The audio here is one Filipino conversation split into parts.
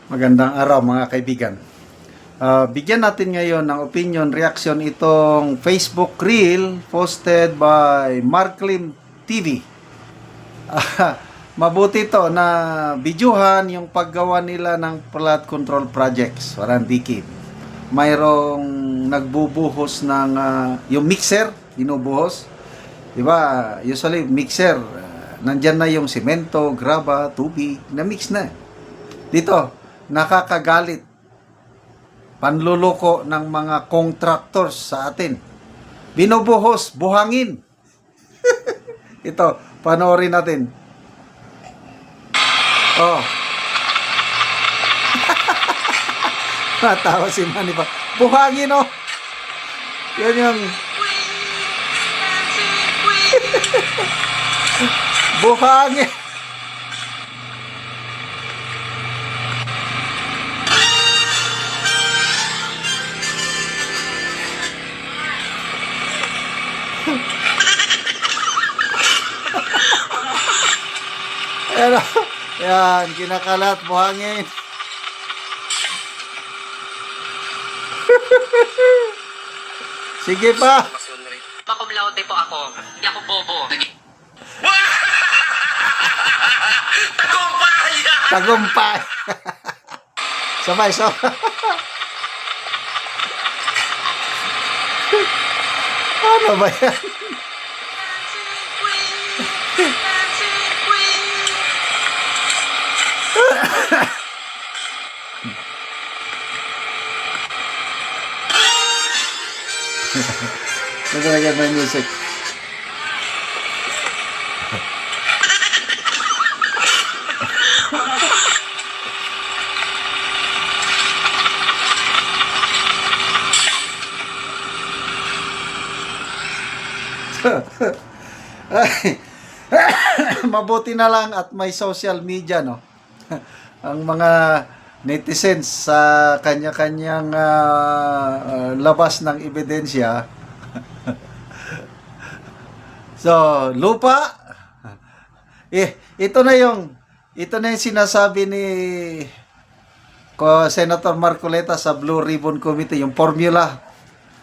Magandang araw mga kaibigan. Bigyan natin ngayon ng opinion reaction itong Facebook Reel posted by Marklim TV. Mabuti to na bidyuhan yung paggawa nila ng flood control projects, parang dikit. Mayroong nagbubuhos ng yung mixer, binubuhos. Diba? Usually mixer, nandyan na yung simento, graba, tubig, na-mix na. Dito, nakakagalit, panluloko ng mga contractors sa atin. Binubuhos, buhangin. Ito, panoorin natin. Oh. Natawa si Manny pa. Buhangin, oh. Yan yung buhangin. Pero, yan, kinakalat, buhangin. Sige pa. Cum laude po ako. Hindi ako bobo. Tagumpay. Sabay, sabay. Ano ba yan? Ito na may music. Mabuti na lang at may social media, no? Ang mga netizens sa kanya-kanyang labas ng ebidensya. So, lupa. Ito na yung sinasabi ni Senator Marcoleta sa Blue Ribbon Committee, yung formula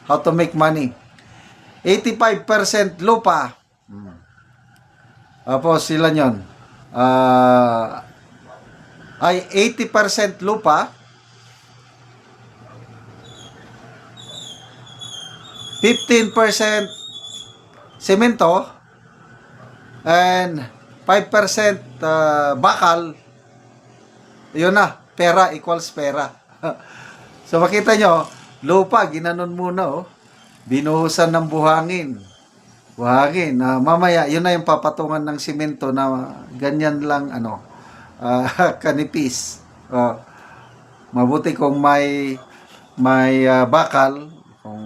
how to make money. 85% lupa. Tapos sila yun. Ay 80% lupa. 15% semento. And 5% bakal. Yun na. Pera equals pera. So makita nyo, lupa, ginanon muna, oh. Binuhusan ng buhangin. Buhangin. Mamaya, yun na yung papatungan ng simento na ganyan lang, kanipis. Mabuti kung may bakal, kung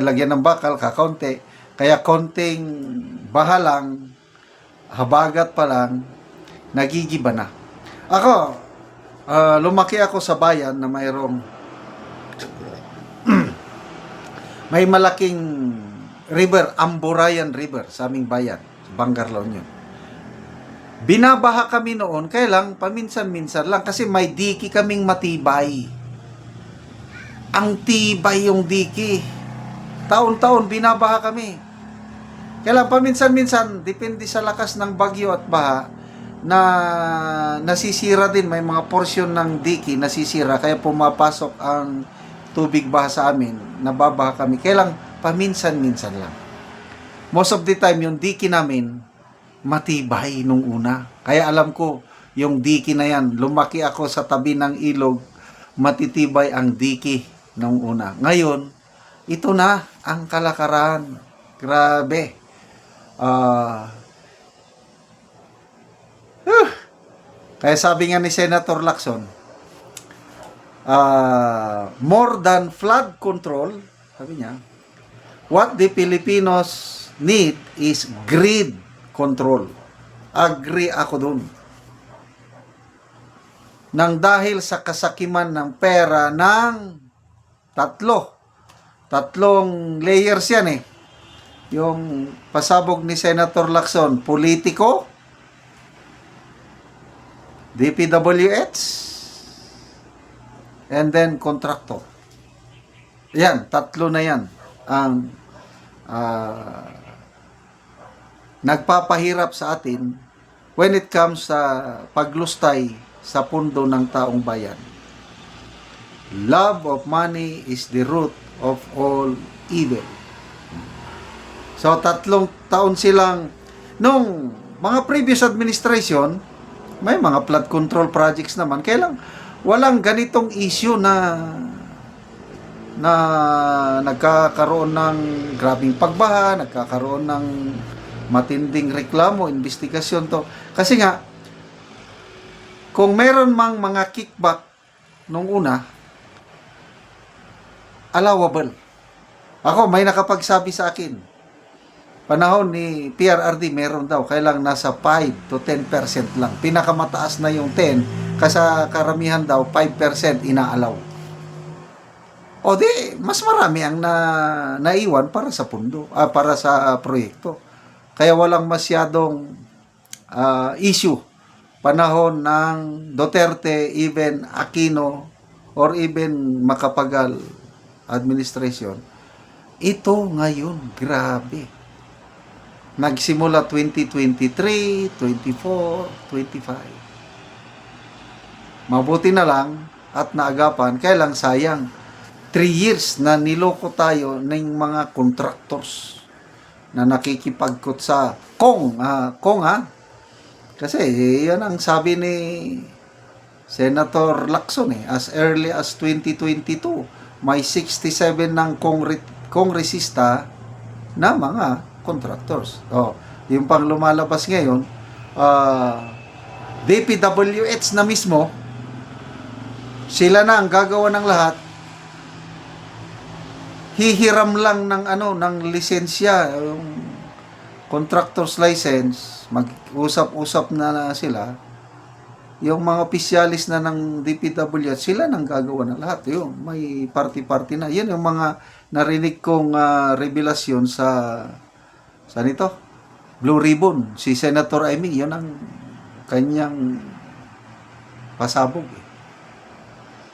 lagyan ng bakal, kakaunti. Kaya konting baha lang, habagat pa lang, nagigiba na. Ako, lumaki ako sa bayan na mayroong may malaking river, Amburayan River, sa aming bayan, Bangarlaon yun. Binabaha kami noon, kaya lang, paminsan-minsan lang, kasi may diki kaming matibay. Ang tibay yung diki. Taon-taon, binabaha kami. Kaya lang, paminsan-minsan, depende sa lakas ng bagyo at baha, na nasisira din, may mga porsyon ng diki nasisira, kaya pumapasok ang tubig baha sa amin, nababaha kami. Kaya lang, paminsan-minsan lang. Most of the time, yung diki namin, matibay nung una. Kaya alam ko, yung diki na yan, lumaki ako sa tabi ng ilog, matitibay ang diki nung una. Ngayon, ito na ang kalakaran. Grabe. Kaya sabi nga ni Senator Lacson, more than flood control, sabi niya, what the Filipinos need is greed control. Agree ako dun. Nang dahil sa kasakiman ng pera ng tatlong layers yan eh. Yung pasabog ni Senator Lacson, politiko, DPWH, and then contractor. Yan, tatlo na yan ang nagpapahirap sa atin when it comes sa paglustay sa pundo ng taong bayan. Love of money is the root of all evil. So, 3 taon silang, nung mga previous administration, may mga flood control projects naman. Kaya lang, walang ganitong issue na nagkakaroon ng grabing pagbaha, nagkakaroon ng matinding reklamo, investigasyon to. Kasi nga, kung meron mang mga kickback nung una, allowable. Ako, may nakapagsabi sa akin, panahon ni PRRD, meron daw, kailang nasa 5 to 10% lang. Pinakamataas na yung 10, kasi karamihan daw, 5% inaalaw. O di, mas marami ang naiwan para sa pundo, para sa proyekto. Kaya walang masyadong issue. Panahon ng Duterte, even Aquino, or even Macapagal administration, ito ngayon, grabe. Nagsimula 2023, 24, 25. Mabuti na lang at naagapan, kaya lang sayang. 3 years na niloko tayo ng mga contractors na nakikipagkot sa Kong kasi yan ang sabi ni Senator Lacson as early as 2022 may 67 ng kongresista na mga contractors. Yung pang lumalabas ngayon, DPWH na mismo, sila na ang gagawa ng lahat. Hihiram lang ng lisensya, yung contractor's license, mag-usap-usap na sila. Yung mga opisyalis na ng DPWH, sila nang gagawa ng lahat. Yung may party-party na. Yan yung mga narinig kong revelasyon sa nito, Blue Ribbon. Si Senator Amy, yun ang kanyang pasabog.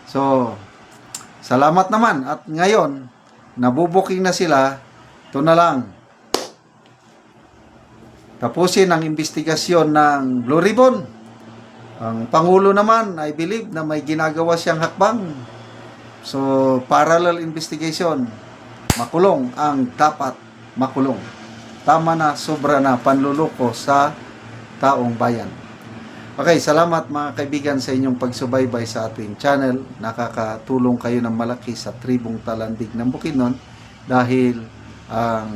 So, salamat naman. At ngayon, nabubuking na sila. Ito na lang. Tapusin ang investigasyon ng Blue Ribbon. Ang Pangulo naman, I believe na may ginagawa siyang hakbang. So, parallel investigation. Makulong ang dapat makulong. Tama na, sobra na panluloko sa taong bayan. Okay, salamat mga kaibigan sa inyong pagsubaybay sa ating channel. Nakakatulong kayo ng malaki sa tribong Talandig ng Bukidnon dahil ang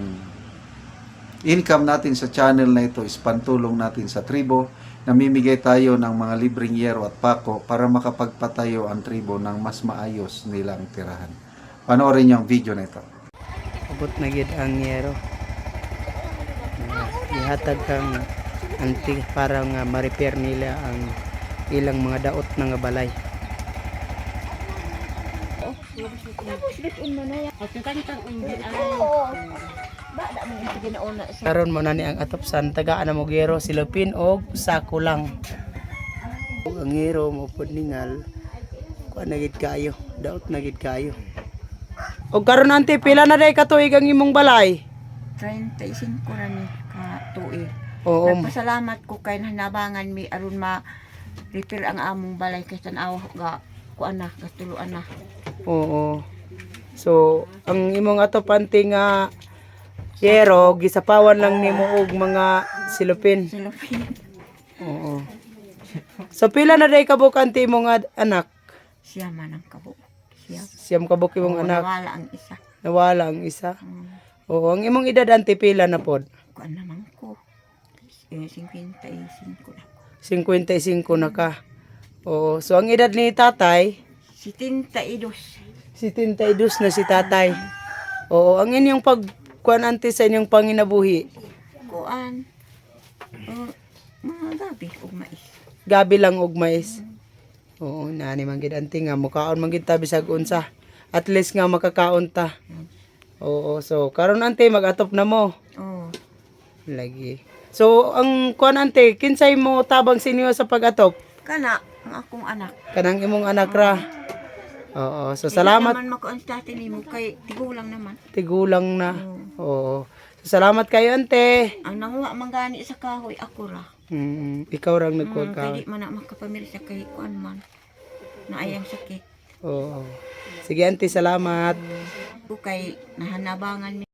income natin sa channel na ito is pantulong natin sa tribo. Namimigay tayo ng mga libreng yero at pako para makapagpatayo ang tribo ng mas maayos nilang tirahan. Panoorin niyo ang video na ito. Abot na gid ang yero. Ihatag kang anti para nga ma-repair nila ang ilang mga daot na nga balay. Karon mo na ni ang atopsan tagaan na mo gero silupin og sako lang. Ang gero mo pud ningal kuan na gid kayo, daot na gid kayo. Og karon ante pila na day katuig ang imong balay? 35 na ni ka tuig. Oo. Nagpasalamat ko kay hanabangan mi aron ma-repair ang among balay kay tan-aw ga kuan na katuluan na. Oo. So, ang imong atopante nga yero gisapawan lang nimo og mga silupin. Silupin. Oo. So pila na day kabuk ante imong anak? Siya man ang kabo. Siya. Siyam kabuk imong anak. Nawala ang isa. Nawala ang isa. Oo, ang imong edad ante pila na pod? Kuan naman ko. 55 na. 55 na ka. Oo, so ang edad ni tatay 72. 72 na si tatay. Oo, ang inyong pagkuan ante sa inyong panginabuhi. Kuan. Mga gabi ug mais. Gabi lang og mais. Oo, nani man gid ante nga mukaon man gid ta bisag unsa. At least nga makakaon ta. Oo, so karon ante mag-atop na mo. Oh. Lagi. So ang kuan ante, kinsay mo tabang sinyo sa pag-atop? Kana ang akong anak. Kanang imong anak ra. Oo. So salamat, Naman makuan sa atin mo kay tigulang naman. tigulang na. Oo. So, salamat kayo, ante. Ang nanguha mangani sa kahoy ako ra. Ikaw rang nagkuha ka. Kaya di man na makapamili sa kay kuan man. Na ayang sakit. Oo. Sige, ante, salamat. Kay nahanabangan mi